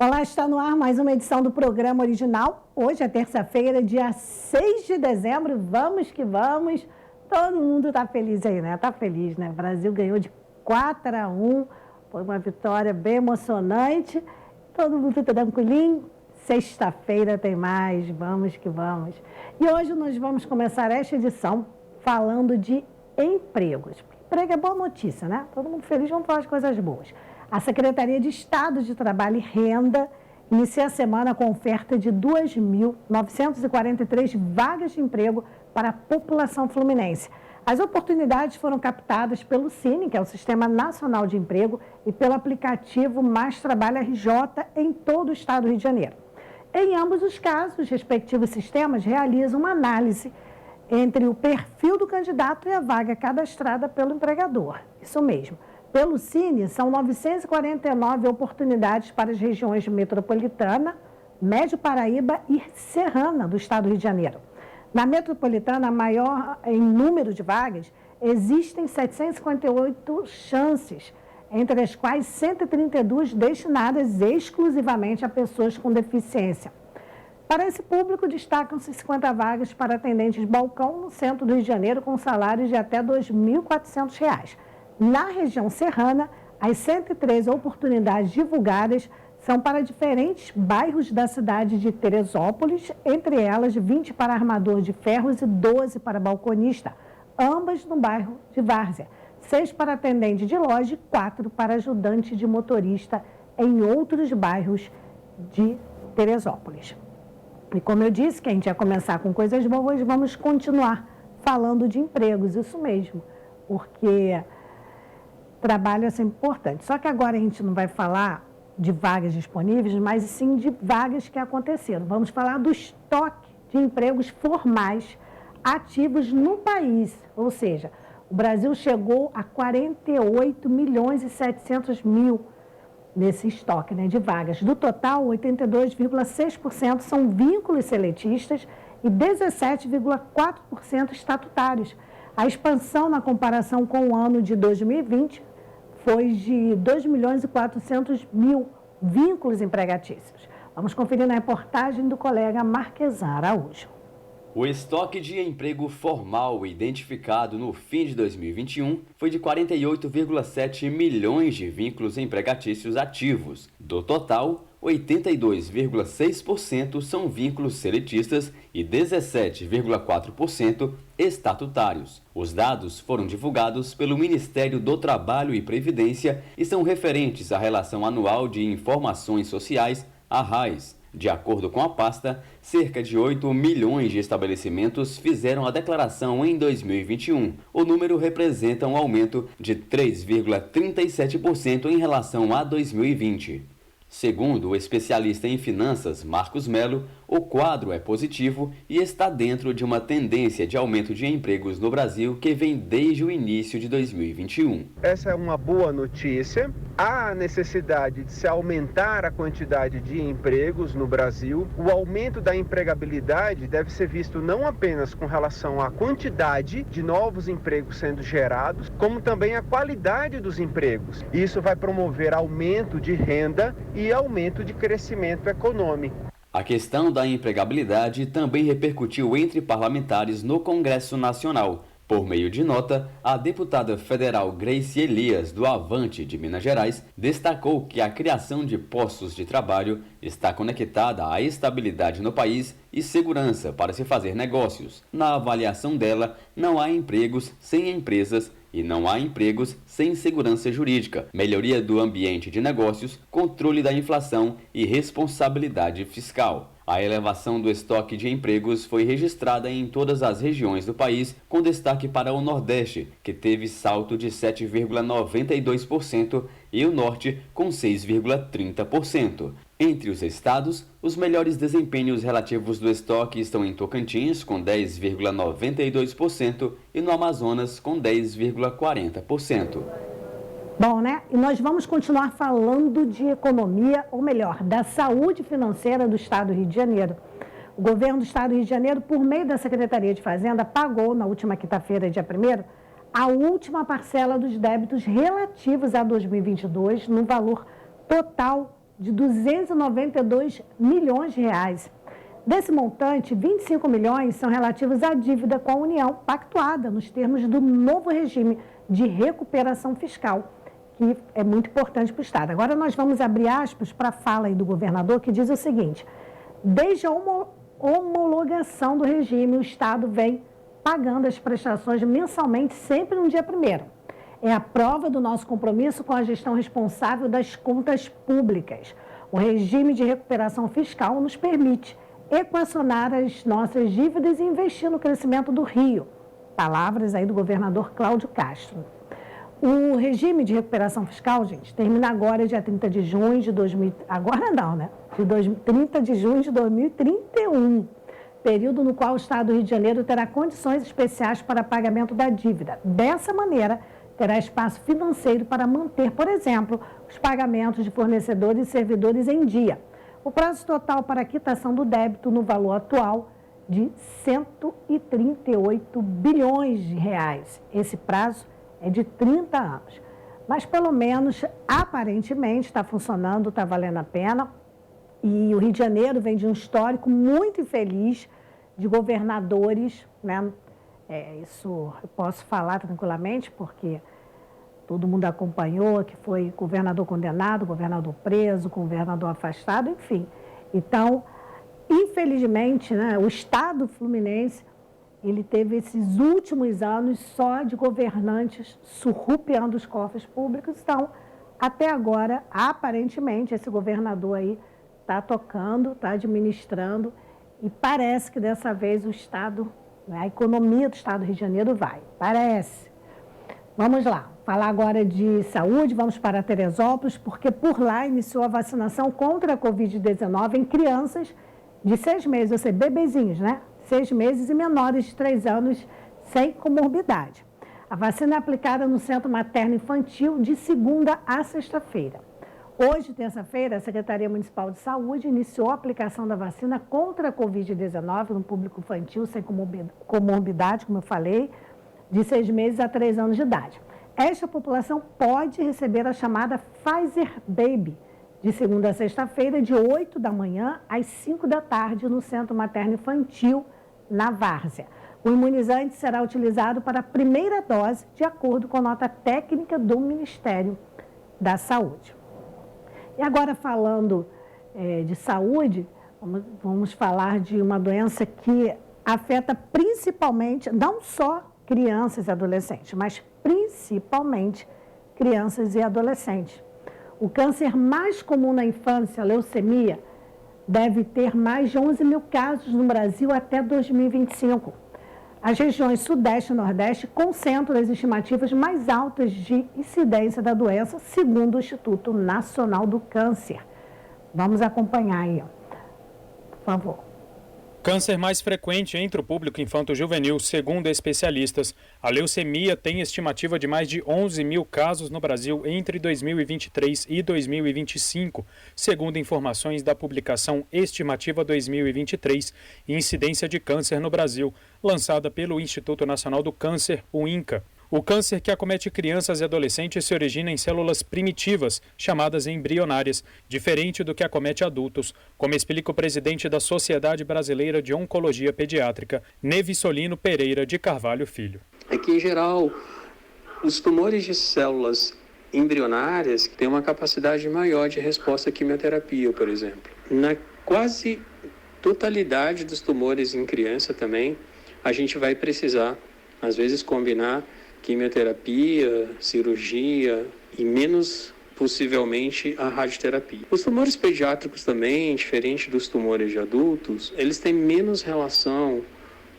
Olá, está no ar mais uma edição do programa original. Hoje é terça-feira, dia 6 de dezembro. Vamos que vamos. Todo mundo está feliz aí, né? Está feliz, né? O Brasil ganhou de 4-1. Foi uma vitória bem emocionante. Todo mundo está tranquilinho. Sexta-feira tem mais. Vamos que vamos. E hoje nós vamos começar esta edição falando de empregos. Emprego é boa notícia, né? Todo mundo feliz, vamos falar de coisas boas. A Secretaria de Estado de Trabalho e Renda inicia a semana com oferta de 2.943 vagas de emprego para a população fluminense. As oportunidades foram captadas pelo Cine, que é o Sistema Nacional de Emprego, e pelo aplicativo Mais Trabalho RJ em todo o estado do Rio de Janeiro. Em ambos os casos, os respectivos sistemas realizam uma análise entre o perfil do candidato e a vaga cadastrada pelo empregador. Isso mesmo. Pelo Cine, são 949 oportunidades para as regiões metropolitana, Médio Paraíba e Serrana do estado do Rio de Janeiro. Na metropolitana, a maior em número de vagas, existem 758 chances, entre as quais 132 destinadas exclusivamente a pessoas com deficiência. Para esse público, destacam-se 50 vagas para atendentes de balcão no centro do Rio de Janeiro, com salários de até R$ 2.400. Na região serrana, as 103 oportunidades divulgadas são para diferentes bairros da cidade de Teresópolis, entre elas 20 para armador de ferros e 12 para balconista, ambas no bairro de Várzea, 6 para atendente de loja e 4 para ajudante de motorista em outros bairros de Teresópolis. E como eu disse que a gente ia começar com coisas boas, vamos continuar falando de empregos, isso mesmo, porque trabalho é sempre importante. Só que agora a gente não vai falar de vagas disponíveis, mas sim de vagas que aconteceram. Vamos falar do estoque de empregos formais ativos no país. Ou seja, o Brasil chegou a 48.700.000 nesse estoque, né, de vagas. Do total, 82,6% são vínculos seletistas e 17,4% estatutários. A expansão na comparação com o ano de 2020 foi de 2.400.000 vínculos empregatícios. Vamos conferir na reportagem do colega Marquesan Araújo. O estoque de emprego formal identificado no fim de 2021 foi de 48,7 milhões de vínculos empregatícios ativos. Do total, 82,6% são vínculos seletistas e 17,4% estatutários. Os dados foram divulgados pelo Ministério do Trabalho e Previdência e são referentes à Relação Anual de Informações Sociais, a RAIS. De acordo com a pasta, cerca de 8 milhões de estabelecimentos fizeram a declaração em 2021. O número representa um aumento de 3,37% em relação a 2020. Segundo o especialista em finanças Marcos Melo, o quadro é positivo e está dentro de uma tendência de aumento de empregos no Brasil que vem desde o início de 2021. Essa é uma boa notícia. Há necessidade de se aumentar a quantidade de empregos no Brasil. O aumento da empregabilidade deve ser visto não apenas com relação à quantidade de novos empregos sendo gerados, como também a qualidade dos empregos. Isso vai promover aumento de renda e aumento de crescimento econômico. A questão da empregabilidade também repercutiu entre parlamentares no Congresso Nacional. Por meio de nota, a deputada federal Grace Elias, do Avante de Minas Gerais, destacou que a criação de postos de trabalho está conectada à estabilidade no país e segurança para se fazer negócios. Na avaliação dela, não há empregos sem empresas e não há empregos sem segurança jurídica, melhoria do ambiente de negócios, controle da inflação e responsabilidade fiscal. A elevação do estoque de empregos foi registrada em todas as regiões do país, com destaque para o Nordeste, que teve salto de 7,92%, e o Norte, com 6,30%. Entre os estados, os melhores desempenhos relativos do estoque estão em Tocantins, com 10,92%, e no Amazonas, com 10,40%. Bom, né? E nós vamos continuar falando de economia, ou melhor, da saúde financeira do estado do Rio de Janeiro. O governo do estado do Rio de Janeiro, por meio da Secretaria de Fazenda, pagou na última quinta-feira, dia 1º, a última parcela dos débitos relativos a 2022, no valor total de 292 milhões de reais. Desse montante, 25 milhões são relativos à dívida com a União, pactuada nos termos do novo regime de recuperação fiscal, que é muito importante para o Estado. Agora nós vamos abrir aspas para a fala aí do governador, que diz o seguinte: desde a homologação do regime, o Estado vem pagando as prestações mensalmente, sempre no dia 1º. É a prova do nosso compromisso com a gestão responsável das contas públicas. O regime de recuperação fiscal nos permite equacionar as nossas dívidas e investir no crescimento do Rio. Palavras aí do governador Cláudio Castro. O regime de recuperação fiscal, gente, termina agora, dia 30 de junho de 30 de junho de 2031, período no qual o Estado do Rio de Janeiro terá condições especiais para pagamento da dívida. Dessa maneira, terá espaço financeiro para manter, por exemplo, os pagamentos de fornecedores e servidores em dia. O prazo total para a quitação do débito no valor atual de 138 bilhões de reais. Esse prazo é de 30 anos. Mas, pelo menos, aparentemente, está funcionando, está valendo a pena. E o Rio de Janeiro vem de um histórico muito infeliz de governadores, né? Isso eu posso falar tranquilamente, porque todo mundo acompanhou, que foi governador condenado, governador preso, governador afastado, enfim. Então, infelizmente, né, o Estado fluminense, ele teve esses últimos anos só de governantes surrupiando os cofres públicos. Então, até agora, aparentemente, esse governador aí está tocando, está administrando, e parece que dessa vez o Estado, a economia do Estado do Rio de Janeiro vai. Parece. Vamos lá, falar agora de saúde, vamos para Teresópolis, porque por lá iniciou a vacinação contra a Covid-19 em crianças de 6 meses, ou seja, bebezinhos, né? 6 meses e menores de 3 anos sem comorbidade. A vacina é aplicada no Centro Materno Infantil de segunda a sexta-feira. Hoje, terça-feira, a Secretaria Municipal de Saúde iniciou a aplicação da vacina contra a Covid-19 no público infantil sem comorbidade, como eu falei, de 6 meses a 3 anos de idade. Esta população pode receber a chamada Pfizer Baby, de segunda a sexta-feira, de 8 da manhã às 5 da tarde, no Centro Materno Infantil, na Várzea. O imunizante será utilizado para a primeira dose, de acordo com a nota técnica do Ministério da Saúde. E agora, falando de saúde, vamos falar de uma doença que afeta principalmente, não só crianças e adolescentes, mas principalmente crianças e adolescentes. O câncer mais comum na infância, a leucemia, deve ter mais de 11 mil casos no Brasil até 2025. As regiões Sudeste e Nordeste concentram as estimativas mais altas de incidência da doença, segundo o Instituto Nacional do Câncer. Vamos acompanhar aí, por favor. Câncer mais frequente entre o público infanto-juvenil, segundo especialistas. A leucemia tem estimativa de mais de 11 mil casos no Brasil entre 2023 e 2025, segundo informações da publicação Estimativa 2023, Incidência de Câncer no Brasil, lançada pelo Instituto Nacional do Câncer, o INCA. O câncer que acomete crianças e adolescentes se origina em células primitivas, chamadas embrionárias, diferente do que acomete adultos, como explica o presidente da Sociedade Brasileira de Oncologia Pediátrica, Nevissolino Pereira de Carvalho Filho. É que, em geral, os tumores de células embrionárias têm uma capacidade maior de resposta à quimioterapia, por exemplo. Na quase totalidade dos tumores em criança também, a gente vai precisar, às vezes, combinar quimioterapia, cirurgia e menos possivelmente a radioterapia. Os tumores pediátricos também, diferente dos tumores de adultos, eles têm menos relação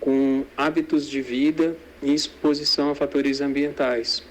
com hábitos de vida e exposição a fatores ambientais,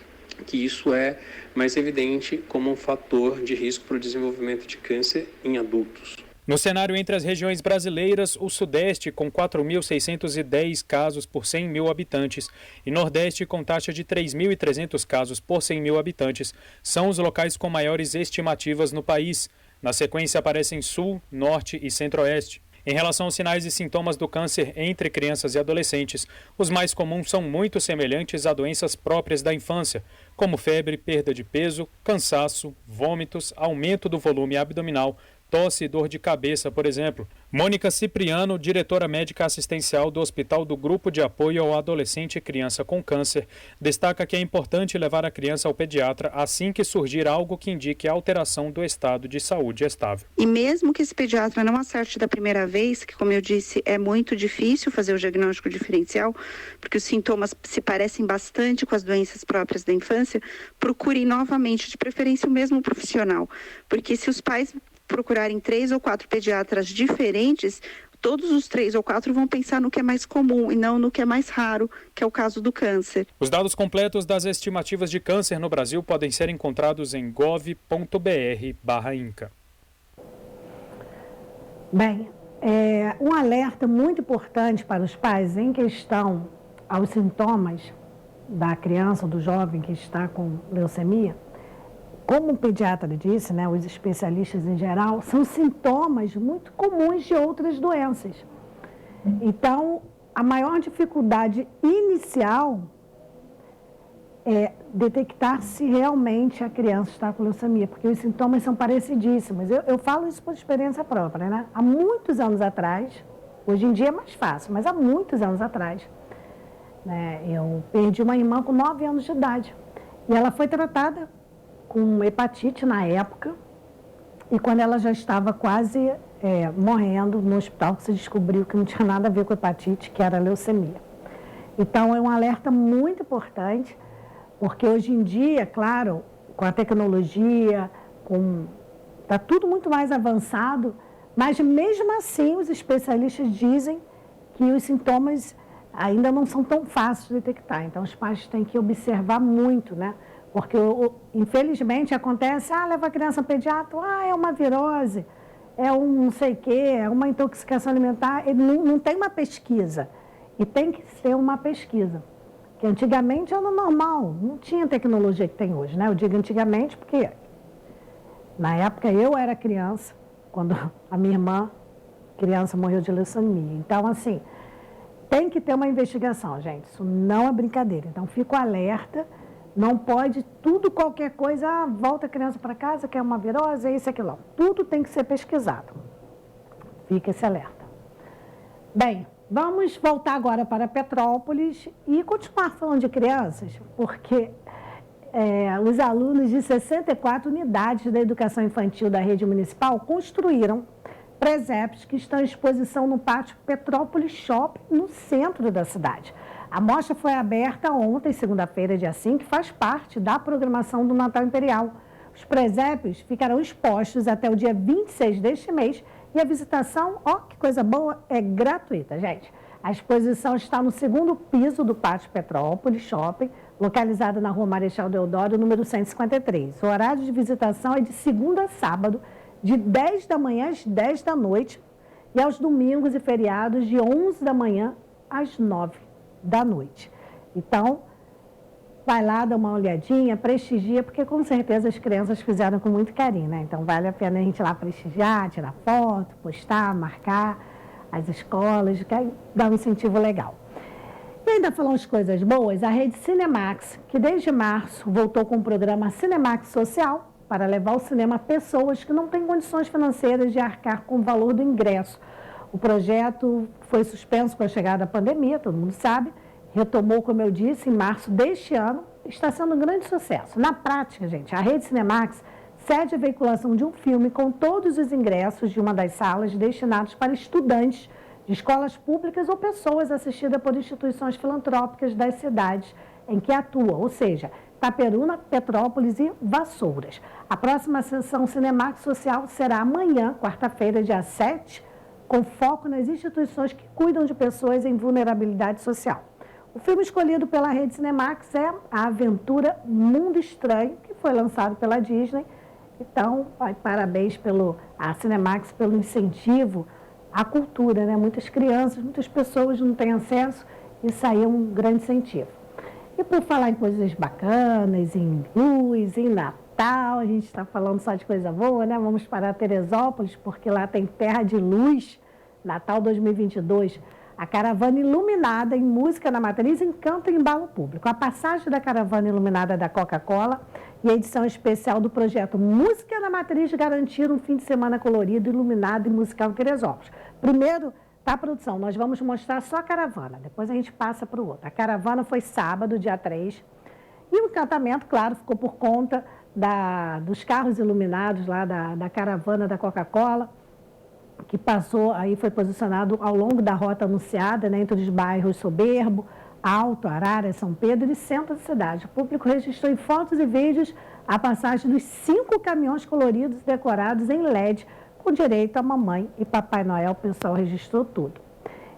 que isso é mais evidente como um fator de risco para o desenvolvimento de câncer em adultos. No cenário entre as regiões brasileiras, o Sudeste com 4.610 casos por 100 mil habitantes e Nordeste com taxa de 3.300 casos por 100 mil habitantes são os locais com maiores estimativas no país. Na sequência aparecem Sul, Norte e Centro-Oeste. Em relação aos sinais e sintomas do câncer entre crianças e adolescentes, os mais comuns são muito semelhantes a doenças próprias da infância, como febre, perda de peso, cansaço, vômitos, aumento do volume abdominal, tosse e dor de cabeça, por exemplo. Mônica Cipriano, diretora médica assistencial do Hospital do Grupo de Apoio ao Adolescente e Criança com Câncer, destaca que é importante levar a criança ao pediatra assim que surgir algo que indique alteração do estado de saúde estável. E mesmo que esse pediatra não acerte da primeira vez, que como eu disse, é muito difícil fazer o diagnóstico diferencial, porque os sintomas se parecem bastante com as doenças próprias da infância, procure novamente, de preferência o mesmo profissional, porque se os pais procurarem 3 ou 4 pediatras diferentes, todos os 3 ou 4 vão pensar no que é mais comum e não no que é mais raro, que é o caso do câncer. Os dados completos das estimativas de câncer no Brasil podem ser encontrados em gov.br/INCA. Bem, um alerta muito importante para os pais em questão aos sintomas da criança ou do jovem que está com leucemia. Como o pediatra disse, né, os especialistas em geral, são sintomas muito comuns de outras doenças. Então, a maior dificuldade inicial é detectar se realmente a criança está com leucemia, porque os sintomas são parecidíssimos. Eu falo isso por experiência própria, né? Há muitos anos atrás, hoje em dia é mais fácil, mas há muitos anos atrás, né, eu perdi uma irmã com 9 anos de idade. E ela foi tratada com hepatite na época, e quando ela já estava quase morrendo no hospital, se descobriu que não tinha nada a ver com hepatite, que era leucemia. Então, é um alerta muito importante, porque hoje em dia, claro, com a tecnologia, está tudo muito mais avançado, mas mesmo assim os especialistas dizem que os sintomas ainda não são tão fáceis de detectar. Então, os pais têm que observar muito, né? Porque, infelizmente, acontece, leva a criança ao pediatra, é uma virose, é um não sei o quê, é uma intoxicação alimentar. Ele não tem uma pesquisa. E tem que ser uma pesquisa. Que antigamente era normal, não tinha a tecnologia que tem hoje, né? Eu digo antigamente porque, na época, eu era criança, quando a minha irmã, criança, morreu de leucemia. Então, assim, tem que ter uma investigação, gente. Isso não é brincadeira. Então, fico alerta. Não pode, qualquer coisa, volta a criança para casa, quer uma virose, é isso, aquilo. Tudo tem que ser pesquisado. Fica esse alerta. Bem, vamos voltar agora para Petrópolis e continuar falando de crianças, porque os alunos de 64 unidades da educação infantil da rede municipal construíram presépios que estão em exposição no pátio Petrópolis Shopping, no centro da cidade. A mostra foi aberta ontem, segunda-feira, dia 5, que faz parte da programação do Natal Imperial. Os presépios ficarão expostos até o dia 26 deste mês e a visitação, que coisa boa, é gratuita, gente. A exposição está no 2º piso do Pátio Petrópolis Shopping, localizado na Rua Marechal Deodoro, número 153. O horário de visitação é de segunda a sábado, de 10 da manhã às 10 da noite e aos domingos e feriados, de 11 da manhã às 9 da noite. Então, vai lá, dá uma olhadinha, prestigia, porque com certeza as crianças fizeram com muito carinho, né? Então, vale a pena a gente ir lá prestigiar, tirar foto, postar, marcar as escolas, que aí dá um incentivo legal. E ainda falando de coisas boas, a rede Cinemax, que desde março voltou com o programa Cinemax Social, para levar ao cinema pessoas que não têm condições financeiras de arcar com o valor do ingresso. O projeto foi suspenso com a chegada da pandemia, todo mundo sabe, retomou, como eu disse, em março deste ano, está sendo um grande sucesso. Na prática, gente, a rede Cinemax cede a veiculação de um filme com todos os ingressos de uma das salas destinados para estudantes de escolas públicas ou pessoas assistidas por instituições filantrópicas das cidades em que atua, ou seja, Itaperuna, Petrópolis e Vassouras. A próxima sessão Cinemax Social será amanhã, quarta-feira, dia 7, com foco nas instituições que cuidam de pessoas em vulnerabilidade social. O filme escolhido pela rede Cinemax é A Aventura Mundo Estranho, que foi lançado pela Disney. Então, parabéns à Cinemax pelo incentivo à cultura, né? Muitas crianças, muitas pessoas não têm acesso, isso aí é um grande incentivo. E por falar em coisas bacanas, em luz, em Natal, a gente está falando só de coisa boa, né? Vamos para Teresópolis, porque lá tem Terra de Luz, Natal 2022, a caravana iluminada em música na matriz encanta e embalo público. A passagem da caravana iluminada da Coca-Cola e a edição especial do projeto Música na Matriz garantiram um fim de semana colorido, iluminado e musical em Teresópolis. Primeiro, tá, produção, nós vamos mostrar só a caravana, depois a gente passa para o outro. A caravana foi sábado, dia 3, e o encantamento, claro, ficou por conta dos carros iluminados lá da caravana da Coca-Cola, que passou, aí foi posicionado ao longo da rota anunciada, né, entre os bairros Soberbo, Alto, Arara, São Pedro e centro da cidade. O público registrou em fotos e vídeos a passagem dos 5 caminhões coloridos decorados em LED, com direito a mamãe e Papai Noel. O pessoal registrou tudo.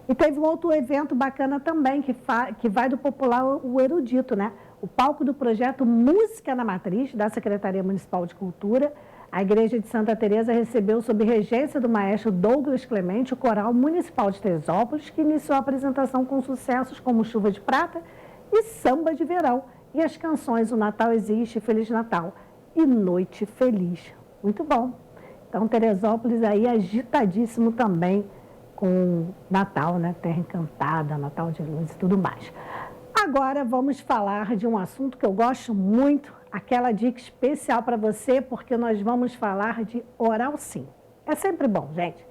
E teve um outro evento bacana também, que vai do popular o erudito, né? O palco do projeto Música na Matriz, da Secretaria Municipal de Cultura. A Igreja de Santa Teresa recebeu, sob regência do maestro Douglas Clemente, o Coral Municipal de Teresópolis, que iniciou a apresentação com sucessos como Chuva de Prata e Samba de Verão, e as canções O Natal Existe, Feliz Natal e Noite Feliz. Muito bom. Então, Teresópolis aí agitadíssimo também com Natal, né? Terra Encantada, Natal de Luz e tudo mais. Agora vamos falar de um assunto que eu gosto muito, aquela dica especial para você, porque nós vamos falar de Oral Sim. É sempre bom, gente.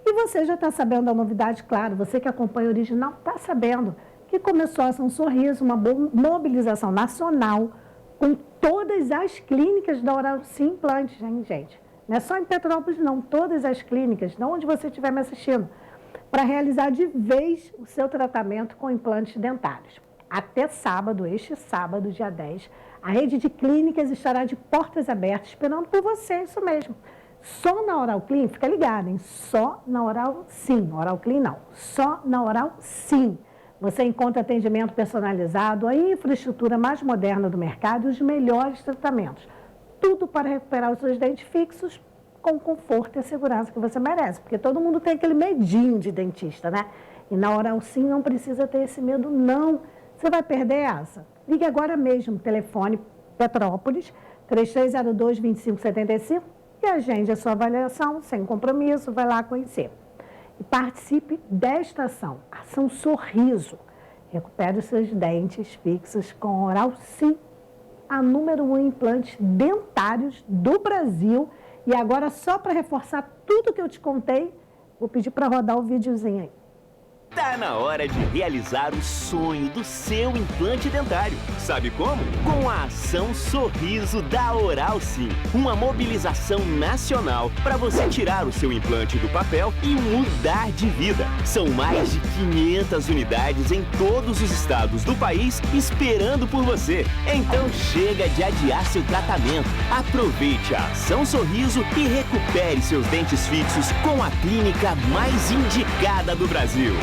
E você já está sabendo da novidade, claro, você que acompanha o Original está sabendo que começou a São Sorriso, uma mobilização nacional com todas as clínicas da Oral Sim Implantes, hein, gente? Não é só em Petrópolis, não, todas as clínicas, de onde você estiver me assistindo, para realizar de vez o seu tratamento com implantes dentários. Até sábado, este sábado, dia 10, a rede de clínicas estará de portas abertas, esperando por você, isso mesmo. Só na Oral Clean, fica ligado, hein? Só na Oral Sim, Oral Clean não, só na Oral Sim. Você encontra atendimento personalizado, a infraestrutura mais moderna do mercado e os melhores tratamentos. Tudo para recuperar os seus dentes fixos com o conforto e a segurança que você merece. Porque todo mundo tem aquele medinho de dentista, né? E na Oral Sim não precisa ter esse medo, não. Você vai perder essa? Ligue agora mesmo, telefone Petrópolis, 3302-2575 e agende a sua avaliação sem compromisso, vai lá conhecer. E participe desta ação, Ação Sorriso. Recupere os seus dentes fixos com Oral Sim, a número 1 em implantes dentários do Brasil. E agora, só para reforçar tudo que eu te contei, vou pedir para rodar o videozinho aí. Tá na hora de realizar o sonho do seu implante dentário. Sabe como? Com a Ação Sorriso da Oral Sim. Uma mobilização nacional para você tirar o seu implante do papel e mudar de vida. São mais de 500 unidades em todos os estados do país esperando por você. Então chega de adiar seu tratamento. Aproveite a Ação Sorriso e recupere seus dentes fixos com a clínica mais indicada do Brasil.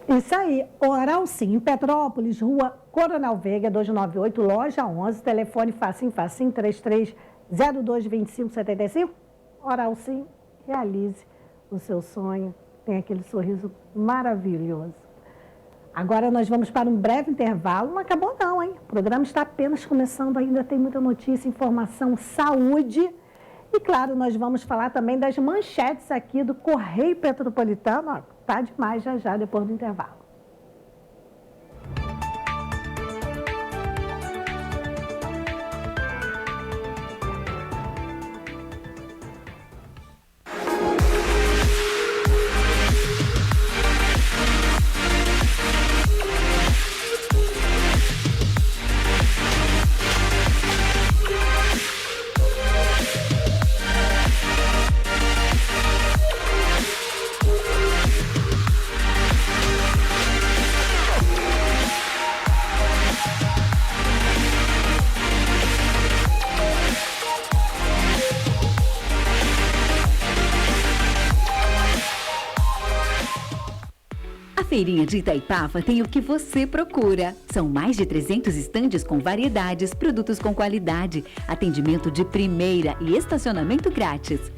Isso aí, Oral Sim, em Petrópolis, Rua Coronel Veiga, 298, loja 11, telefone facinho, 3302-2575. Oral Sim, realize o seu sonho, tem aquele sorriso maravilhoso. Agora nós vamos para um breve intervalo, não acabou não, hein? O programa está apenas começando, ainda tem muita notícia, informação, saúde. E claro, nós vamos falar também das manchetes aqui do Correio Petropolitano. Ó, tá demais já depois do intervalo. A Feirinha de Itaipava tem o que você procura. São mais de 300 estandes com variedades, produtos com qualidade, atendimento de primeira e estacionamento grátis.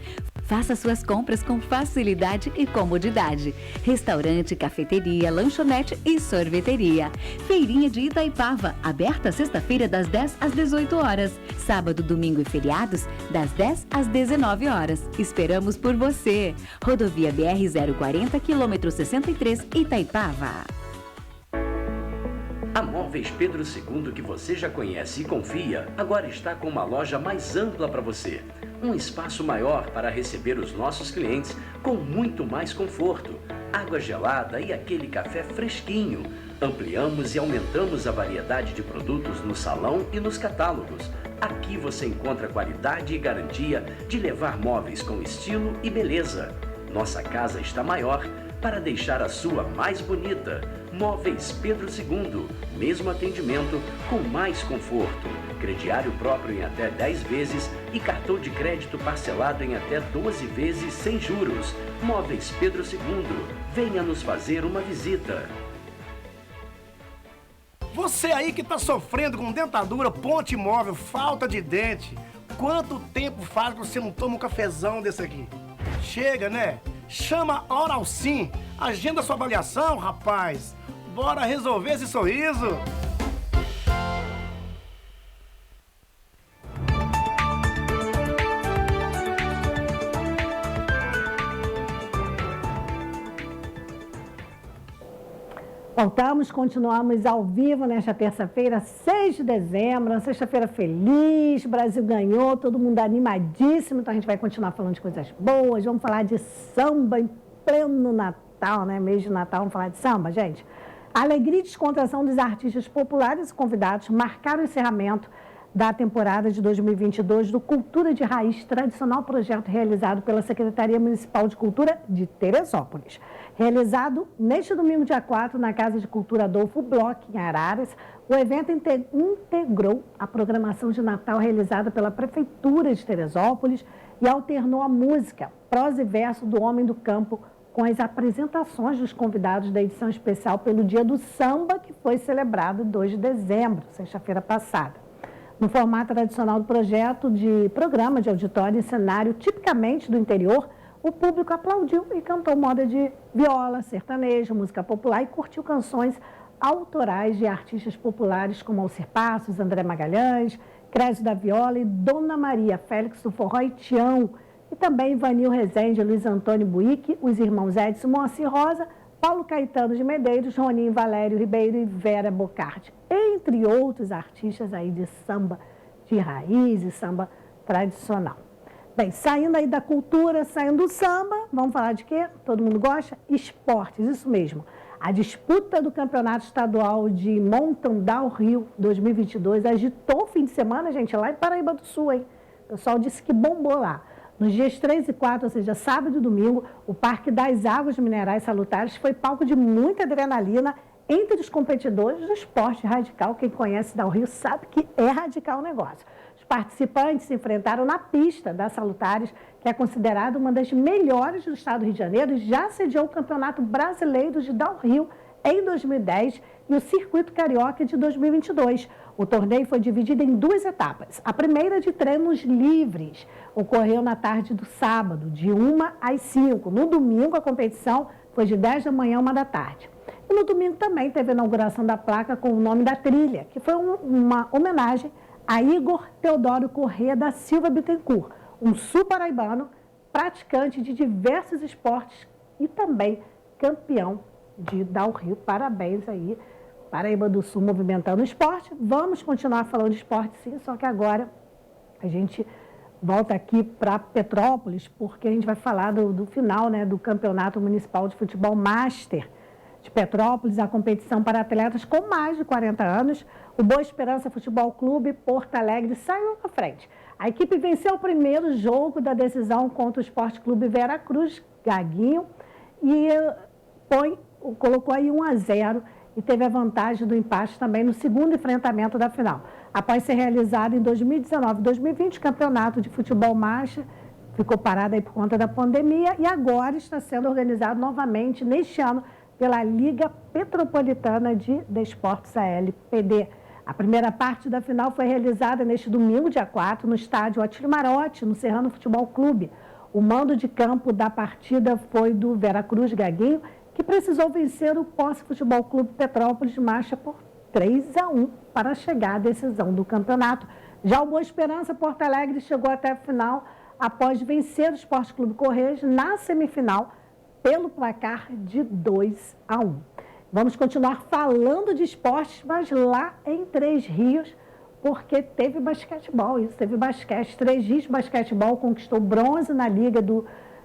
Faça suas compras com facilidade e comodidade. Restaurante, cafeteria, lanchonete e sorveteria. Feirinha de Itaipava, aberta sexta-feira das 10 às 18 horas. Sábado, domingo e feriados, das 10 às 19 horas. Esperamos por você. Rodovia BR-040, quilômetro 63, Itaipava. A Móveis Pedro II, que você já conhece e confia, agora está com uma loja mais ampla para você. Um espaço maior para receber os nossos clientes com muito mais conforto, água gelada e aquele café fresquinho. Ampliamos e aumentamos a variedade de produtos no salão e nos catálogos. Aqui você encontra qualidade e garantia de levar móveis com estilo e beleza. Nossa casa está maior para deixar a sua mais bonita. Móveis Pedro II, mesmo atendimento com mais conforto. Crediário próprio em até 10 vezes e cartão de crédito parcelado em até 12 vezes sem juros. Móveis Pedro II, venha nos fazer uma visita. Você aí que tá sofrendo com dentadura, ponte móvel, falta de dente, quanto tempo faz que você não toma um cafezão desse aqui? Chega, né? Chama Oral Sim, agenda sua avaliação, rapaz. Bora resolver esse sorriso. Voltamos, continuamos ao vivo nesta terça-feira, 6 de dezembro, uma sexta-feira feliz, o Brasil ganhou, todo mundo animadíssimo, então a gente vai continuar falando de coisas boas, vamos falar de samba em pleno Natal, né? Mês de Natal, vamos falar de samba, gente. A alegria e descontração dos artistas populares e convidados marcaram o encerramento da temporada de 2022 do Cultura de Raiz, tradicional projeto realizado pela Secretaria Municipal de Cultura de Teresópolis. Realizado neste domingo, dia 4, na Casa de Cultura Adolfo Bloch, em Araras, o evento integrou a programação de Natal realizada pela Prefeitura de Teresópolis e alternou a música, prosa e verso do Homem do Campo com as apresentações dos convidados da edição especial pelo Dia do Samba, que foi celebrado 2 de dezembro, sexta-feira passada. No formato tradicional do projeto de programa de auditório e cenário tipicamente do interior, o público aplaudiu e cantou moda de viola, sertanejo, música popular e curtiu canções autorais de artistas populares como Alcir Passos, André Magalhães, Crédito da Viola e Dona Maria, Félix do Forró e Tião. E também Vanil Rezende, Luiz Antônio Buick, os irmãos Edson Moacir Rosa, Paulo Caetano de Medeiros, Roninho Valério Ribeiro e Vera Bocardi, entre outros artistas aí de samba de raiz e samba tradicional. Bem, saindo aí da cultura, saindo do samba, vamos falar de quê? Todo mundo gosta? Esportes, isso mesmo. A disputa do Campeonato Estadual de Mountain Downhill 2022 agitou o fim de semana, gente, lá em Paraíba do Sul, hein? O pessoal disse que bombou lá. Nos dias 3 e 4, ou seja, sábado e domingo, o Parque das Águas Minerais Salutares foi palco de muita adrenalina entre os competidores do esporte radical. Quem conhece Downhill sabe que é radical o negócio. Os participantes se enfrentaram na pista da Salutares, que é considerada uma das melhores do estado do Rio de Janeiro, e já sediou o Campeonato Brasileiro de Downhill em 2010 e o Circuito Carioca de 2022. O torneio foi dividido em 2 etapas. A primeira, de treinos livres, ocorreu na tarde do sábado, de 1 às 5. No domingo, a competição foi de 10 da manhã a 1 da tarde. E no domingo também teve a inauguração da placa com o nome da trilha, que foi uma homenagem a Igor Teodoro Corrêa da Silva Bittencourt, um sul-paraibano, praticante de diversos esportes e também campeão de downhill. Parabéns aí, Paraíba do Sul movimentando o esporte. Vamos continuar falando de esporte sim, só que agora a gente volta aqui para Petrópolis, porque a gente vai falar do final, né, do Campeonato Municipal de Futebol Master de Petrópolis, a competição para atletas com mais de 40 anos. O Boa Esperança Futebol Clube Porto Alegre saiu à frente. A equipe venceu o primeiro jogo da decisão contra o Esporte Clube Vera Cruz, Gaguinho, e colocou aí 1-0 e teve a vantagem do empate também no segundo enfrentamento da final. Após ser realizado em 2019 e 2020, o campeonato de futebol marcha ficou parado aí por conta da pandemia e agora está sendo organizado novamente neste ano pela Liga Petropolitana de Desportos, a LPD. A primeira parte da final foi realizada neste domingo, dia 4, no estádio Atílio Marotti, no Serrano Futebol Clube. O mando de campo da partida foi do Veracruz Gaguinho, que precisou vencer o Posse Futebol Clube Petrópolis de Marcha por 3-1 para chegar à decisão do campeonato. Já o Boa Esperança Porto Alegre chegou até a final após vencer o Esporte Clube Correios na semifinal pelo placar de 2-1. Vamos continuar falando de esportes, mas lá em Três Rios, porque teve basquetebol, isso, teve basquete. Três Rios Basquetebol conquistou bronze na Liga do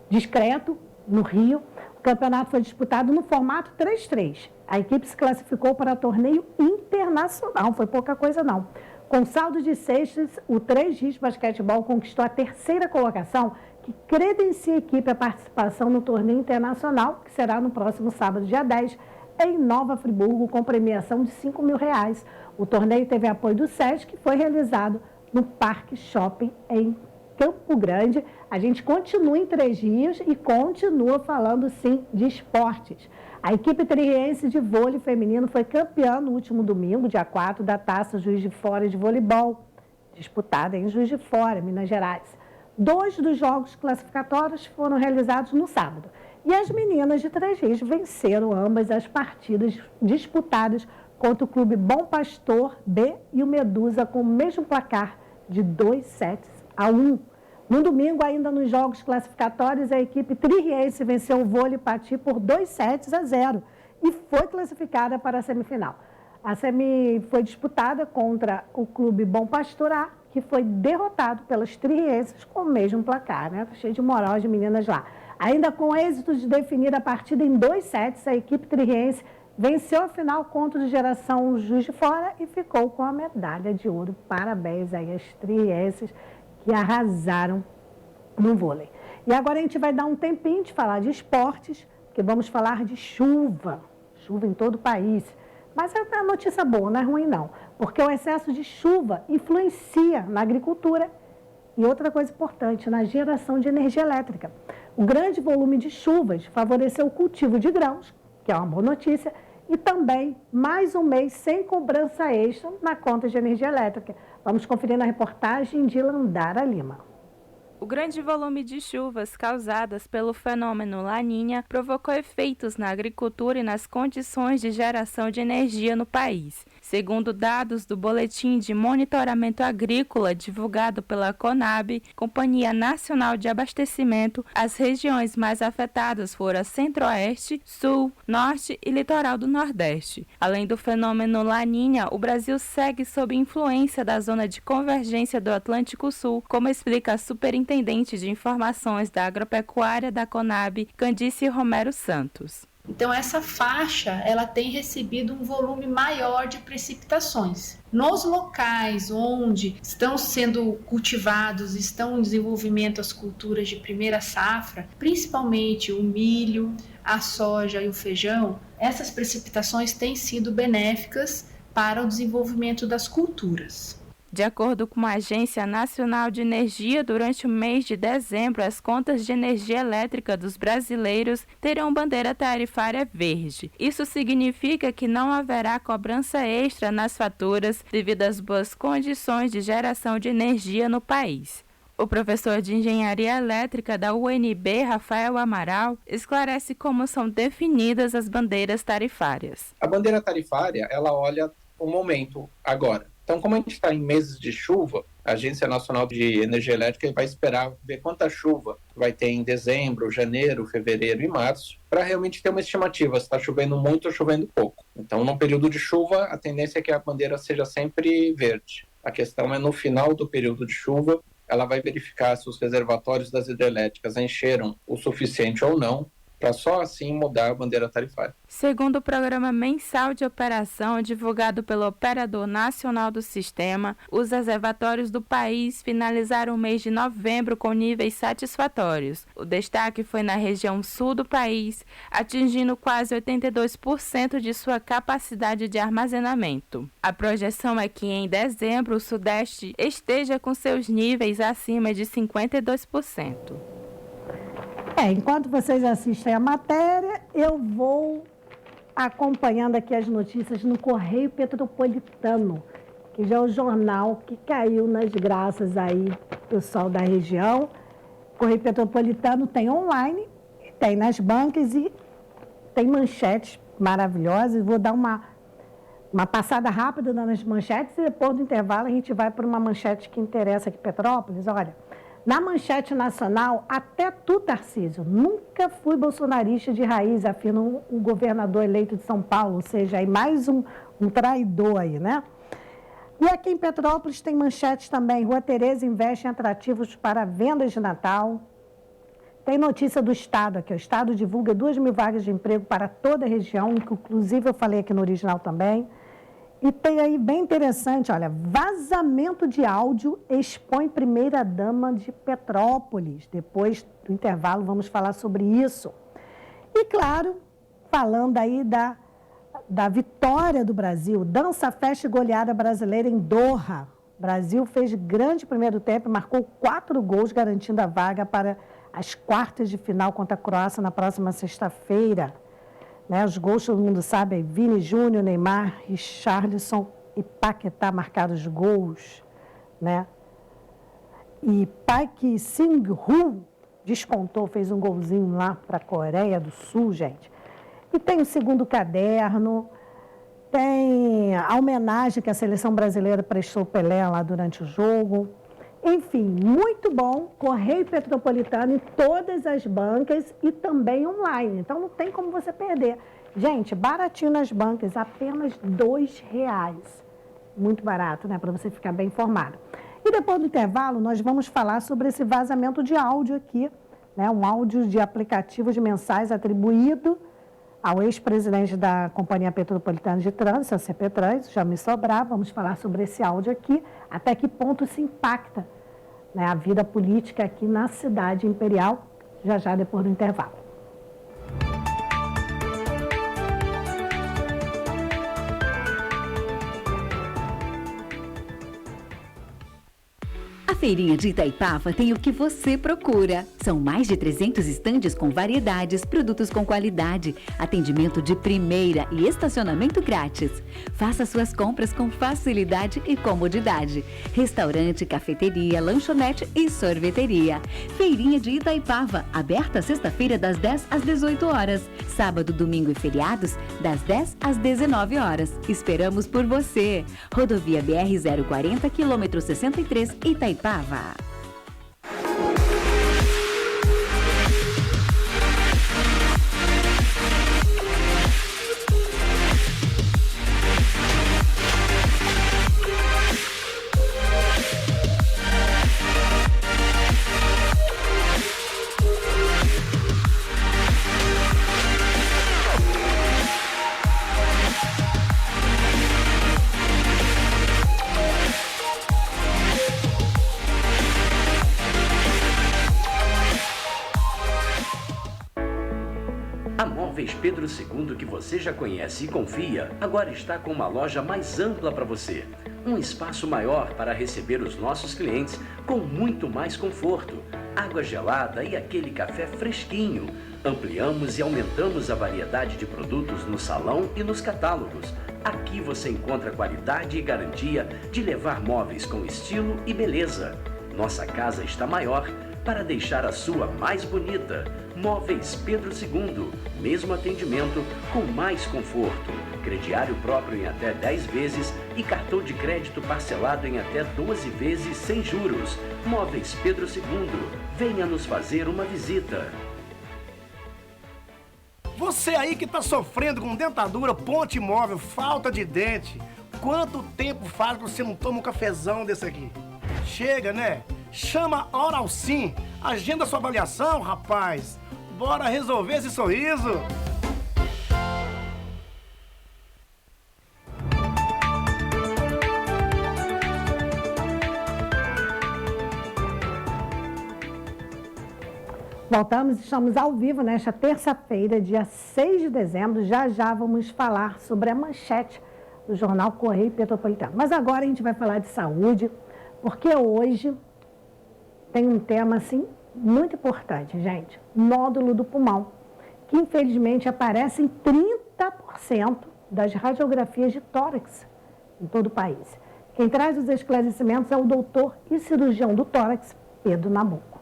Discreto, no Rio. O campeonato foi disputado no formato 3-3. A equipe se classificou para torneio internacional, foi pouca coisa não. Com saldo de cestas, o Três Rios Basquetebol conquistou a terceira colocação, que credencia a equipe à participação no torneio internacional, que será no próximo sábado, dia 10, em Nova Friburgo, com premiação de R$ 5.000. O torneio teve apoio do SESC, que foi realizado no Parque Shopping em Campo Grande. A gente continua em Três Rios e continua falando, sim, de esportes. A equipe tririense de vôlei feminino foi campeã no último domingo, dia 4, da Taça Juiz de Fora de voleibol, disputada em Juiz de Fora, Minas Gerais. 2 dos jogos classificatórios foram realizados no sábado. E as meninas de Três Rios venceram ambas as partidas disputadas contra o Clube Bom Pastor B e o Medusa, com o mesmo placar de 2-1. No domingo, ainda nos jogos classificatórios, a equipe tririense venceu o Vôlei Pati por 2-0 e foi classificada para a semifinal. A semi foi disputada contra o Clube Bom Pastor A, que foi derrotado pelas tririenses com o mesmo placar, né? Tá cheio de moral as meninas lá. Ainda com êxito de definir a partida em 2 sets, a equipe tririense venceu a final contra o Geração Juiz de Fora e ficou com a medalha de ouro. Parabéns aí às tririenses que arrasaram no vôlei. E agora a gente vai dar um tempinho de falar de esportes, porque vamos falar de chuva. Chuva em todo o país. Mas é uma notícia boa, não é ruim não. Porque o excesso de chuva influencia na agricultura e outra coisa importante, na geração de energia elétrica. O grande volume de chuvas favoreceu o cultivo de grãos, que é uma boa notícia, e também mais um mês sem cobrança extra na conta de energia elétrica. Vamos conferir na reportagem de Landara Lima. O grande volume de chuvas causadas pelo fenômeno Laninha provocou efeitos na agricultura e nas condições de geração de energia no país. Segundo dados do Boletim de Monitoramento Agrícola divulgado pela CONAB, Companhia Nacional de Abastecimento, as regiões mais afetadas foram a Centro-Oeste, Sul, Norte e Litoral do Nordeste. Além do fenômeno Laninha, o Brasil segue sob influência da zona de convergência do Atlântico Sul, como explica a superintendente de Informações da Agropecuária da CONAB, Candice Romero Santos. Então essa faixa ela tem recebido um volume maior de precipitações. Nos locais onde estão sendo cultivados, estão em desenvolvimento as culturas de primeira safra, principalmente o milho, a soja e o feijão, essas precipitações têm sido benéficas para o desenvolvimento das culturas. De acordo com a Agência Nacional de Energia, durante o mês de dezembro, as contas de energia elétrica dos brasileiros terão bandeira tarifária verde. Isso significa que não haverá cobrança extra nas faturas devido às boas condições de geração de energia no país. O professor de Engenharia Elétrica da UNB, Rafael Amaral, esclarece como são definidas as bandeiras tarifárias. A bandeira tarifária, ela olha o momento agora. Então, como a gente está em meses de chuva, a Agência Nacional de Energia Elétrica vai esperar ver quanta chuva vai ter em dezembro, janeiro, fevereiro e março, para realmente ter uma estimativa se está chovendo muito ou chovendo pouco. Então, num período de chuva, a tendência é que a bandeira seja sempre verde. A questão é no final do período de chuva, ela vai verificar se os reservatórios das hidrelétricas encheram o suficiente ou não, para só assim mudar a bandeira tarifária. Segundo o Programa Mensal de Operação, divulgado pelo Operador Nacional do Sistema, os reservatórios do país finalizaram o mês de novembro com níveis satisfatórios. O destaque foi na região sul do país, atingindo quase 82% de sua capacidade de armazenamento. A projeção é que em dezembro o Sudeste esteja com seus níveis acima de 52%. Enquanto vocês assistem a matéria, eu vou acompanhando aqui as notícias no Correio Petropolitano, que já é o jornal que caiu nas graças aí, pessoal da região. Correio Petropolitano tem online, tem nas bancas e tem manchetes maravilhosas. Vou dar uma passada rápida nas manchetes e depois do intervalo a gente vai para uma manchete que interessa aqui, Petrópolis. Olha, na manchete nacional, até tu, Tarcísio, nunca fui bolsonarista de raiz, afirma o governador eleito de São Paulo, ou seja, aí mais um traidor aí, né? E aqui em Petrópolis tem manchetes também. Rua Tereza investe em atrativos para vendas de Natal. Tem notícia do Estado aqui. O Estado divulga 2.000 vagas de emprego para toda a região, que inclusive eu falei aqui no original também. E tem aí bem interessante, olha, vazamento de áudio expõe primeira-dama de Petrópolis. Depois do intervalo vamos falar sobre isso. E claro, falando aí da vitória do Brasil, dança, festa e goleada brasileira em Doha. O Brasil fez grande primeiro tempo e marcou 4 gols, garantindo a vaga para as quartas de final contra a Croácia na próxima sexta-feira. Né, os gols, todo mundo sabe, Vini Júnior, Neymar, Richarlison e Paquetá marcaram os gols. Né? E Park Sing-Hu descontou, fez um golzinho lá para a Coreia do Sul, gente. E tem o segundo caderno, tem a homenagem que a seleção brasileira prestou ao Pelé lá durante o jogo. Enfim, muito bom, Correio Petropolitano em todas as bancas e também online. Então, não tem como você perder. Gente, baratinho nas bancas, apenas R$2. Muito barato, né? Para você ficar bem informado. E depois do intervalo, nós vamos falar sobre esse vazamento de áudio aqui, né? Um áudio de aplicativo de mensais atribuído ao ex-presidente da Companhia Petropolitana de Trânsito, a CPTrans, Jamil Sobral. Vamos falar sobre esse áudio aqui, até que ponto se impacta, né, a vida política aqui na cidade imperial, já depois do intervalo. A Feirinha de Itaipava tem o que você procura. São mais de 300 estandes com variedades, produtos com qualidade, atendimento de primeira e estacionamento grátis. Faça suas compras com facilidade e comodidade. Restaurante, cafeteria, lanchonete e sorveteria. Feirinha de Itaipava, aberta sexta-feira das 10 às 18 horas. Sábado, domingo e feriados, das 10 às 19 horas. Esperamos por você. Rodovia BR-040, quilômetro 63, Itaipava. Pedro II, que você já conhece e confia, agora está com uma loja mais ampla para você. Um espaço maior para receber os nossos clientes com muito mais conforto, água gelada e aquele café fresquinho. Ampliamos e aumentamos a variedade de produtos no salão e nos catálogos. Aqui você encontra qualidade e garantia de levar móveis com estilo e beleza. Nossa casa está maior para deixar a sua mais bonita. Móveis Pedro II, mesmo atendimento com mais conforto. Crediário próprio em até 10 vezes e cartão de crédito parcelado em até 12 vezes sem juros. Móveis Pedro II, venha nos fazer uma visita. Você aí que tá sofrendo com dentadura, ponte móvel, falta de dente, quanto tempo faz que você não toma um cafezão desse aqui? Chega, né? Chama Oral Sim, agenda sua avaliação, rapaz. Bora resolver esse sorriso. Voltamos, estamos ao vivo nesta terça-feira, dia 6 de dezembro. Já vamos falar sobre a manchete do jornal Correio Petropolitano. Mas agora a gente vai falar de saúde, porque hoje tem um tema assim muito importante, gente. Nódulo do pulmão, que infelizmente aparece em 30% das radiografias de tórax em todo o país. Quem traz os esclarecimentos é o doutor e cirurgião do tórax, Pedro Nabuco.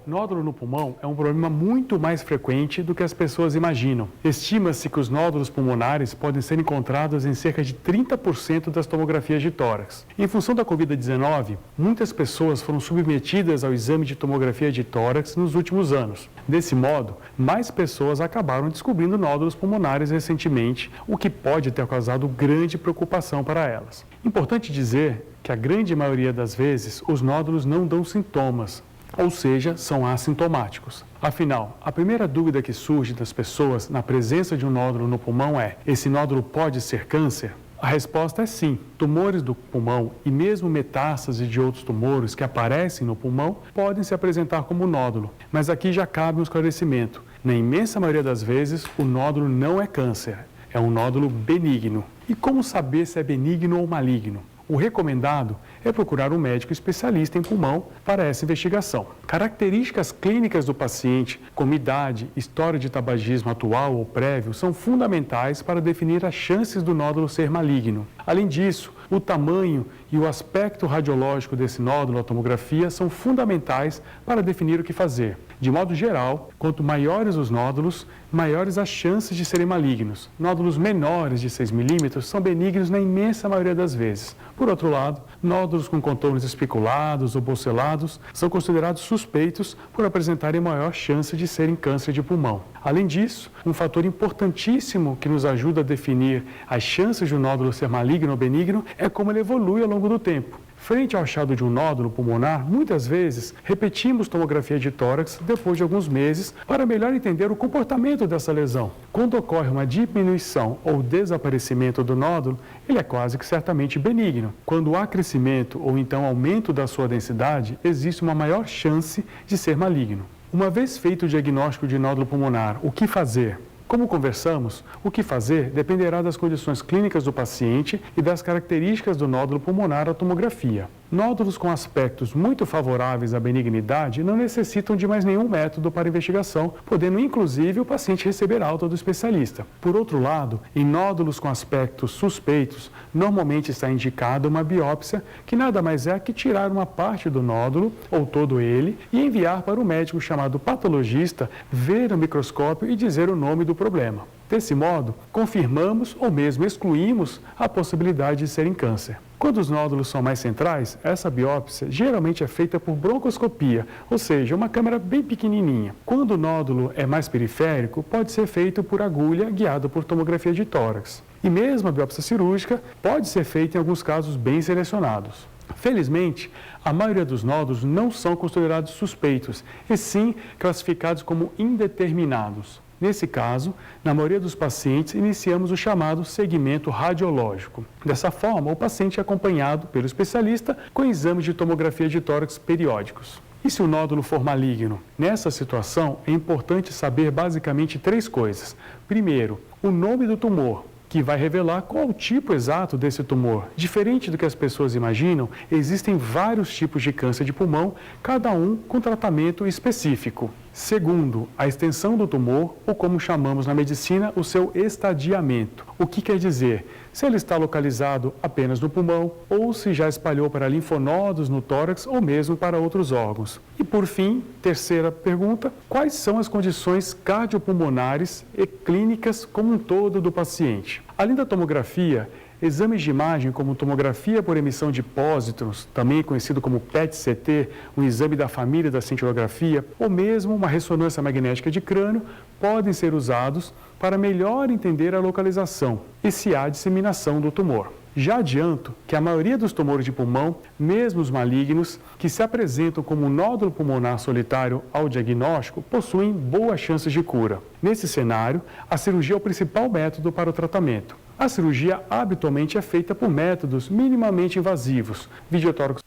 Nódulo no pulmão é um problema muito mais frequente do que as pessoas imaginam. Estima-se que os nódulos pulmonares podem ser encontrados em cerca de 30% das tomografias de tórax. Em função da Covid-19, muitas pessoas foram submetidas ao exame de tomografia de tórax nos últimos anos. Desse modo, mais pessoas acabaram descobrindo nódulos pulmonares recentemente, o que pode ter causado grande preocupação para elas. Importante dizer que a grande maioria das vezes os nódulos não dão sintomas, ou seja, são assintomáticos. Afinal, a primeira dúvida que surge das pessoas na presença de um nódulo no pulmão é: esse nódulo pode ser câncer? A resposta é sim. Tumores do pulmão e mesmo metástases de outros tumores que aparecem no pulmão podem se apresentar como nódulo. Mas aqui já cabe um esclarecimento. Na imensa maioria das vezes, o nódulo não é câncer, é um nódulo benigno. E como saber se é benigno ou maligno? O recomendado é procurar um médico especialista em pulmão para essa investigação. Características clínicas do paciente, como idade, história de tabagismo atual ou prévio, são fundamentais para definir as chances do nódulo ser maligno. Além disso, o tamanho e o aspecto radiológico desse nódulo à tomografia são fundamentais para definir o que fazer. De modo geral, quanto maiores os nódulos, maiores as chances de serem malignos. Nódulos menores de 6 milímetros são benignos na imensa maioria das vezes. Por outro lado, nódulos com contornos espiculados ou bocelados são considerados suspeitos por apresentarem maior chance de serem câncer de pulmão. Além disso, um fator importantíssimo que nos ajuda a definir as chances de um nódulo ser maligno ou benigno é como ele evolui ao longo do tempo. Frente ao achado de um nódulo pulmonar, muitas vezes repetimos tomografia de tórax depois de alguns meses para melhor entender o comportamento dessa lesão. Quando ocorre uma diminuição ou desaparecimento do nódulo, ele é quase que certamente benigno. Quando há crescimento ou então aumento da sua densidade, existe uma maior chance de ser maligno. Uma vez feito o diagnóstico de nódulo pulmonar, o que fazer? Como conversamos, o que fazer dependerá das condições clínicas do paciente e das características do nódulo pulmonar à tomografia. Nódulos com aspectos muito favoráveis à benignidade não necessitam de mais nenhum método para investigação, podendo inclusive o paciente receber alta do especialista. Por outro lado, em nódulos com aspectos suspeitos, normalmente está indicada uma biópsia, que nada mais é que tirar uma parte do nódulo, ou todo ele, e enviar para o médico chamado patologista ver no microscópio e dizer o nome do problema. Desse modo, confirmamos ou mesmo excluímos a possibilidade de serem câncer. Quando os nódulos são mais centrais, essa biópsia geralmente é feita por broncoscopia, ou seja, uma câmera bem pequenininha. Quando o nódulo é mais periférico, pode ser feito por agulha guiada por tomografia de tórax. E mesmo a biópsia cirúrgica pode ser feita em alguns casos bem selecionados. Felizmente, a maioria dos nódulos não são considerados suspeitos, e sim classificados como indeterminados. Nesse caso, na maioria dos pacientes, iniciamos o chamado segmento radiológico. Dessa forma, o paciente é acompanhado pelo especialista com exames de tomografia de tórax periódicos. E se o nódulo for maligno? Nessa situação, é importante saber basicamente 3 coisas. Primeiro, o nome do tumor, que vai revelar qual o tipo exato desse tumor. Diferente do que as pessoas imaginam, existem vários tipos de câncer de pulmão, cada um com tratamento específico. Segundo, a extensão do tumor, ou como chamamos na medicina, o seu estadiamento. O que quer dizer? Se ele está localizado apenas no pulmão, ou se já espalhou para linfonodos no tórax, ou mesmo para outros órgãos. E por fim, terceira pergunta, quais são as condições cardiopulmonares e clínicas como um todo do paciente? Além da tomografia, exames de imagem como tomografia por emissão de pósitrons, também conhecido como PET-CT, um exame da família da cintilografia, ou mesmo uma ressonância magnética de crânio, podem ser usados para melhor entender a localização e se há disseminação do tumor. Já adianto que a maioria dos tumores de pulmão, mesmo os malignos, que se apresentam como nódulo pulmonar solitário ao diagnóstico, possuem boas chances de cura. Nesse cenário, a cirurgia é o principal método para o tratamento. A cirurgia habitualmente é feita por métodos minimamente invasivos, videotórax,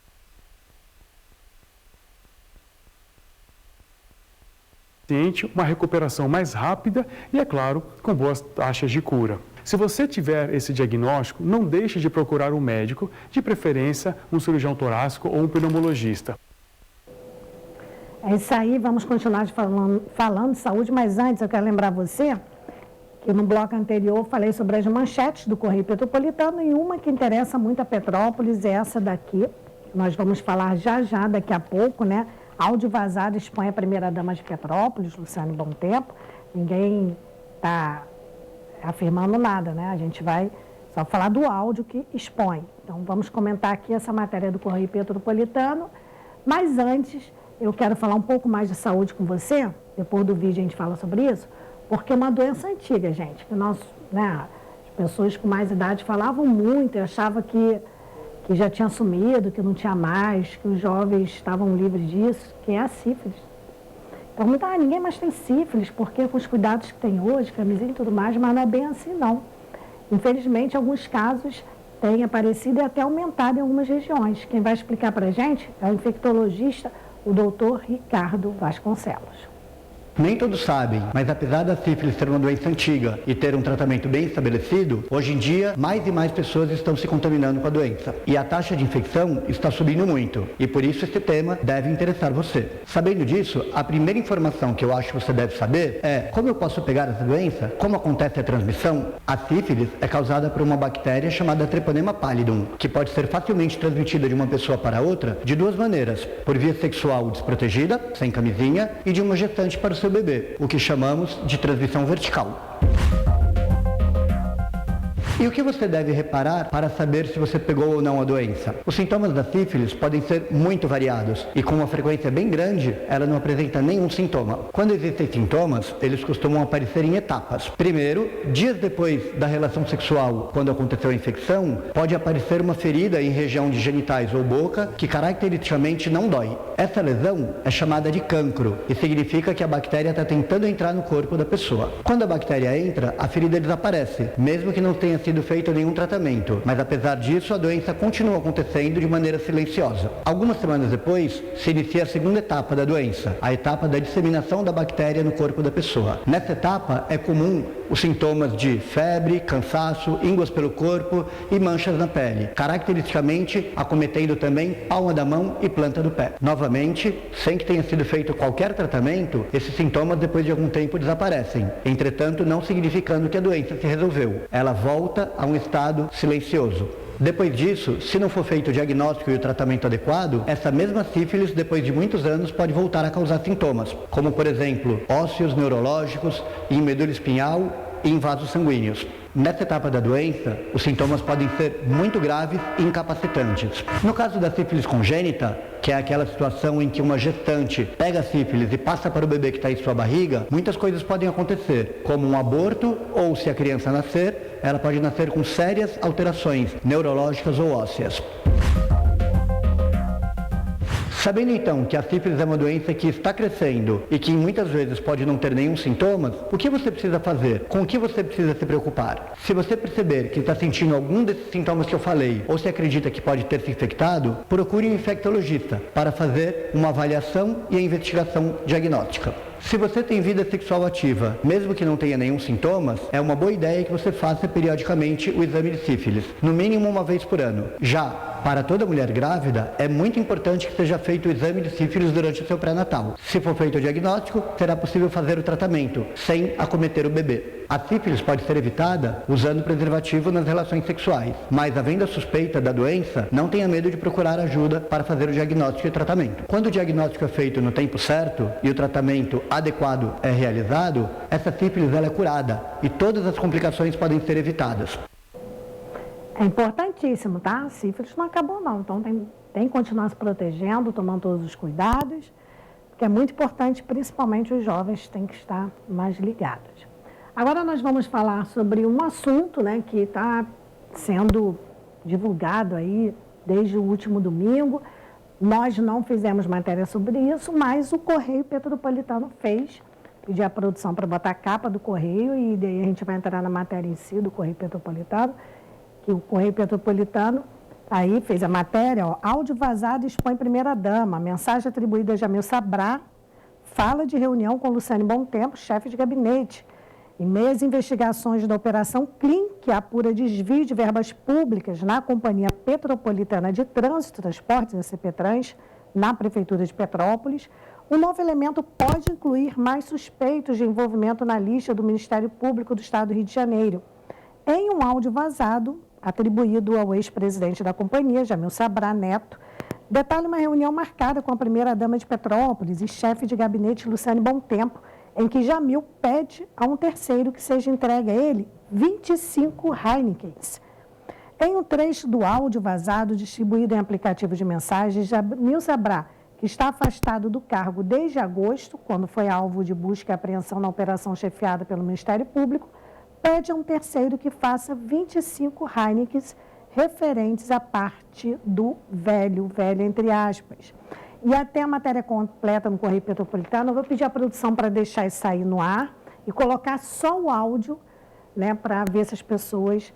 uma recuperação mais rápida e, é claro, com boas taxas de cura. Se você tiver esse diagnóstico, não deixe de procurar um médico, de preferência um cirurgião torácico ou um pneumologista. É isso aí, vamos continuar falando de saúde, mas antes eu quero lembrar você que no bloco anterior eu falei sobre as manchetes do Correio Petropolitano e uma que interessa muito a Petrópolis é essa daqui, nós vamos falar já daqui a pouco, né? Áudio vazado expõe a primeira-dama de Petrópolis, Luciane Bom Tempo. Ninguém está afirmando nada, né? A gente vai só falar do áudio que expõe. Então, vamos comentar aqui essa matéria do Correio Petropolitano. Mas antes, eu quero falar um pouco mais de saúde com você. Depois do vídeo a gente fala sobre isso. Porque é uma doença antiga, gente. Que nós, né, as pessoas com mais idade falavam muito e achavam que já tinha sumido, que não tinha mais, que os jovens estavam livres disso, que é a sífilis. Então, ninguém mais tem sífilis, porque com os cuidados que tem hoje, camisinha e tudo mais, mas não é bem assim, não. Infelizmente, alguns casos têm aparecido e até aumentado em algumas regiões. Quem vai explicar para a gente é o infectologista, o doutor Ricardo Vasconcelos. Nem todos sabem, mas apesar da sífilis ser uma doença antiga e ter um tratamento bem estabelecido, hoje em dia mais e mais pessoas estão se contaminando com a doença. E a taxa de infecção está subindo muito. E por isso esse tema deve interessar você. Sabendo disso, a primeira informação que eu acho que você deve saber é como eu posso pegar essa doença, como acontece a transmissão. A sífilis é causada por uma bactéria chamada Treponema pallidum, que pode ser facilmente transmitida de uma pessoa para outra de duas maneiras: por via sexual desprotegida, sem camisinha, e de uma gestante para o seu bebê, o que chamamos de transmissão vertical. E o que você deve reparar para saber se você pegou ou não a doença? Os sintomas da sífilis podem ser muito variados e com uma frequência bem grande, ela não apresenta nenhum sintoma. Quando existem sintomas, eles costumam aparecer em etapas. Primeiro, dias depois da relação sexual, quando aconteceu a infecção, pode aparecer uma ferida em região de genitais ou boca que caracteristicamente não dói. Essa lesão é chamada de cancro e significa que a bactéria está tentando entrar no corpo da pessoa. Quando a bactéria entra, a ferida desaparece, mesmo que não tenha sido feito nenhum tratamento, mas apesar disso a doença continua acontecendo de maneira silenciosa. Algumas semanas depois se inicia a segunda etapa da doença, a etapa da disseminação da bactéria no corpo da pessoa. Nessa etapa é comum os sintomas de febre, cansaço, ínguas pelo corpo e manchas na pele, caracteristicamente acometendo também palma da mão e planta do pé. Novamente, sem que tenha sido feito qualquer tratamento, esses sintomas depois de algum tempo desaparecem, entretanto não significando que a doença se resolveu. Ela volta a um estado silencioso. Depois disso, se não for feito o diagnóstico e o tratamento adequado, essa mesma sífilis, depois de muitos anos, pode voltar a causar sintomas, como por exemplo, ósseos neurológicos, em medula espinhal e em vasos sanguíneos. Nessa etapa da doença, os sintomas podem ser muito graves e incapacitantes. No caso da sífilis congênita, que é aquela situação em que uma gestante pega a sífilis e passa para o bebê que está em sua barriga, muitas coisas podem acontecer, como um aborto ou, se a criança nascer, ela pode nascer com sérias alterações neurológicas ou ósseas. Sabendo então que a sífilis é uma doença que está crescendo e que muitas vezes pode não ter nenhum sintoma, o que você precisa fazer? Com o que você precisa se preocupar? Se você perceber que está sentindo algum desses sintomas que eu falei, ou se acredita que pode ter se infectado, procure um infectologista para fazer uma avaliação e a investigação diagnóstica. Se você tem vida sexual ativa, mesmo que não tenha nenhum sintomas, é uma boa ideia que você faça periodicamente o exame de sífilis, no mínimo uma vez por ano. Já para toda mulher grávida, é muito importante que seja feito o exame de sífilis durante o seu pré-natal. Se for feito o diagnóstico, será possível fazer o tratamento, sem acometer o bebê. A sífilis pode ser evitada usando preservativo nas relações sexuais, mas havendo a suspeita da doença, não tenha medo de procurar ajuda para fazer o diagnóstico e tratamento. Quando o diagnóstico é feito no tempo certo e o tratamento adequado é realizado, essa sífilis ela é curada e todas as complicações podem ser evitadas. É importantíssimo, tá? A sífilis não acabou não, então tem que continuar se protegendo, tomando todos os cuidados, porque é muito importante, principalmente os jovens têm que estar mais ligados. Agora nós vamos falar sobre um assunto, né, que está sendo divulgado aí desde o último domingo. Nós não fizemos matéria sobre isso, mas o Correio Petropolitano fez. Pedi a produção para botar a capa do Correio e daí a gente vai entrar na matéria em si do Correio Petropolitano, que o Correio Petropolitano aí fez a matéria, ó, áudio vazado expõe primeira-dama, mensagem atribuída a Jamil Sabrá, fala de reunião com Luciane Bom Tempo, chefe de gabinete. Em meio às investigações da Operação Clean, que apura desvio de verbas públicas na Companhia Petropolitana de Trânsito e Transportes, a CPTrans, na Prefeitura de Petrópolis, o novo elemento pode incluir mais suspeitos de envolvimento na lista do Ministério Público do Estado do Rio de Janeiro. Em um áudio vazado, atribuído ao ex-presidente da companhia, Jamil Sabrá Neto, Detalhe uma reunião marcada com a primeira-dama de Petrópolis e chefe de gabinete Luciane Bontempo, em que Jamil pede a um terceiro que seja entregue a ele 25 Heinekens. Em um trecho do áudio vazado distribuído em aplicativo de mensagens, Jamil Sabrá, que está afastado do cargo desde agosto, quando foi alvo de busca e apreensão na operação chefiada pelo Ministério Público, pede a um terceiro que faça 25 Heinekens referentes à parte do velho entre aspas. E até a matéria completa no Correio Petropolitano, eu vou pedir à produção para deixar isso sair no ar e colocar só o áudio, né, para ver se as pessoas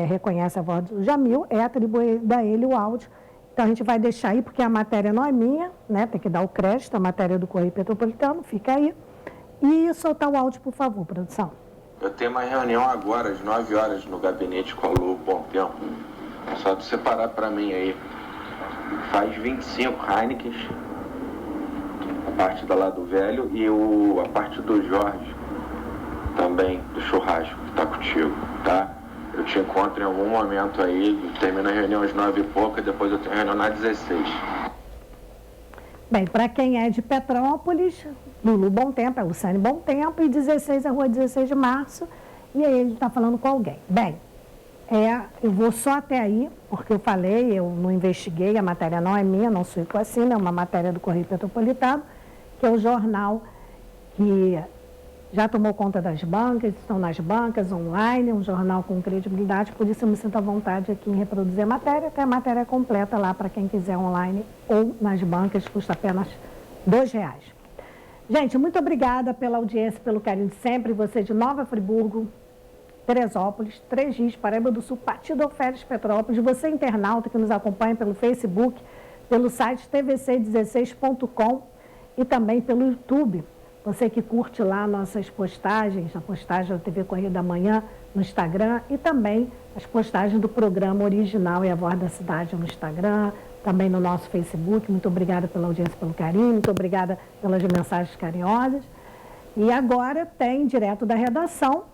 reconhecem a voz do Jamil, é atribuído a ele o áudio. Então, a gente vai deixar aí, porque a matéria não é minha, né, tem que dar o crédito, a matéria do Correio Petropolitano, fica aí. E soltar o áudio, por favor, produção. Eu tenho uma reunião agora, às 9 horas, no gabinete com a Lu Bontempo. Só de separar para mim aí. Faz 25 Heinekens, a parte da lá do velho, e a parte do Jorge, também, do churrasco, que tá contigo, tá? Eu te encontro em algum momento aí, termino a reunião às 9 e pouca, depois eu tenho reunião às 16. Bem, para quem é de Petrópolis, Lulu Bontempo, é Luciane Bontempo, e 16 é Rua 16 de Março, e aí ele está falando com alguém. Bem, eu vou só até aí, porque eu falei, eu não investiguei, a matéria não é minha, não sou eu que assino, é uma matéria do Correio Petropolitano, que é o jornal que já tomou conta das bancas, estão nas bancas, online, um jornal com credibilidade, por isso eu me sinto à vontade aqui em reproduzir a matéria, tem a matéria completa lá para quem quiser online ou nas bancas, custa apenas R$2. Gente, muito obrigada pela audiência, pelo carinho de sempre, você de Nova Friburgo, Teresópolis, Três Rios, Paraíba do Sul, Partido Alferes, Petrópolis, você internauta que nos acompanha pelo Facebook, pelo site tvc16.com e também pelo YouTube. Você que curte lá nossas postagens, a postagem da TV Correio da Manhã no Instagram e também as postagens do programa original e a Voz da Cidade no Instagram, também no nosso Facebook. Muito obrigada pela audiência, pelo carinho, muito obrigada pelas mensagens carinhosas. E agora tem direto da redação,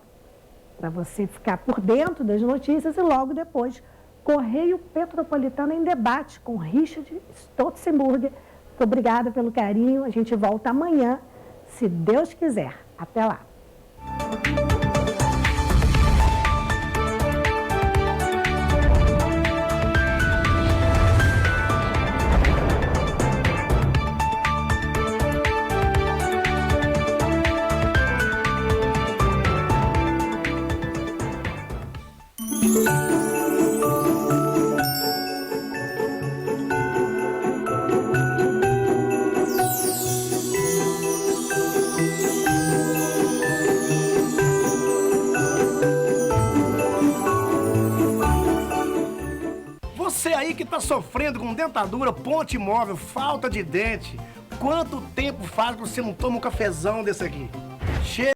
para você ficar por dentro das notícias, e logo depois, Correio Petropolitano em debate com Richard Stotzenburger. Muito obrigada pelo carinho, a gente volta amanhã, se Deus quiser. Até lá. Você aí que tá sofrendo com dentadura, ponte móvel, falta de dente, quanto tempo faz que você não toma um cafezão desse aqui?